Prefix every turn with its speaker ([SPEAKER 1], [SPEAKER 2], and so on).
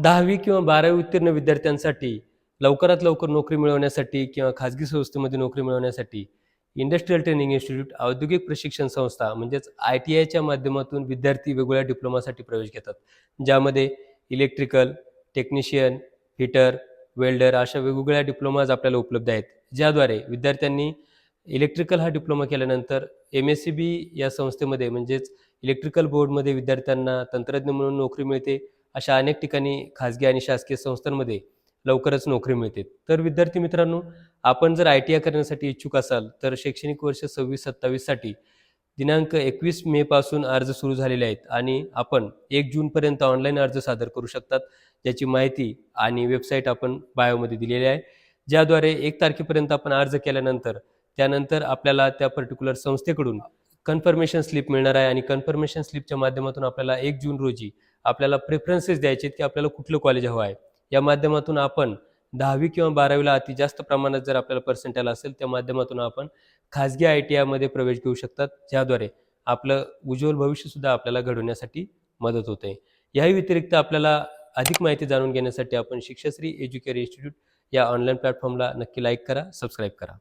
[SPEAKER 1] 10वी किंवा 12वी उत्तीर्ण विद्यार्थ्यांसाठी लवकरात लवकर नोकरी मिळवण्यासाठी किंवा खाजगी संस्थेमध्ये नोकरी मिळवण्यासाठी इंडस्ट्रियल ट्रेनिंग इन्स्टिट्यूट औद्योगिक प्रशिक्षण संस्था म्हणजेच ITIच्या माध्यमातून विद्यार्थी वेगवेगळ्या डिप्लोमासाठी प्रवेश घेतात. ज्यामध्ये इलेक्ट्रिकल, टेक्निशियन, फिटर, वेल्डर अशा वेगवेगळ्या डिप्लोमाज आपल्याला उपलब्ध आहेत. ज्याद्वारे विद्यार्थ्यांनी इलेक्ट्रिकल हा डिप्लोमा केल्यानंतर MSCB या संस्थेमध्ये म्हणजेच इलेक्ट्रिकल बोर्डमध्ये विद्यार्थ्यांना तंत्रज्ञ म्हणून नोकरी मिळते. अशा अनेक ठिकाणी खाजगी आणि शासकीय संस्थांमध्ये लवकरच नोकरी मिळते. तर विद्यार्थी मित्रांनो, आपण जर ITI करण्यासाठी इच्छुक असाल तर शैक्षणिक वर्ष 26-27 साठी दिनांक 21 मे पासून अर्ज सुरू झालेले आहेत आणि आपण 1 जूनपर्यंत ऑनलाईन अर्ज सादर करू शकतात. ज्याची माहिती आणि वेबसाईट आपण बायोमध्ये दिलेली आहे. ज्याद्वारे 1 तारखेपर्यंत आपण अर्ज केल्यानंतर त्यानंतर आपल्याला त्या पर्टिक्युलर संस्थेकडून कन्फर्मेशन स्लिप मिळणार आहे आणि कन्फर्मेशन स्लिपच्या माध्यमातून आपल्याला 1 जून रोजी आपल्याला प्रेफरन्सेस द्यायचे आहेत की आपल्याला कुठलं कॉलेज हवं आहे. या माध्यमातून आपण 10वी किंवा 12वीला अति जास्त प्रमाणात जर आपल्याला पर्सेंटाइल असेल त्या माध्यमातून आपण खाजगी ITIमध्ये प्रवेश घेऊ शकतात. ज्याद्वारे आपलं उज्ज्वल भविष्यसुद्धा आपल्याला घडवण्यासाठी मदत होते. याही व्यतिरिक्त आपल्याला अधिक माहिती जाणून घेण्यासाठी आपण शिक्षाश्री एज्युकेअर इन्स्टिट्यूट या ऑनलाईन प्लॅटफॉर्मला नक्की लाईक करा, सबस्क्राईब करा.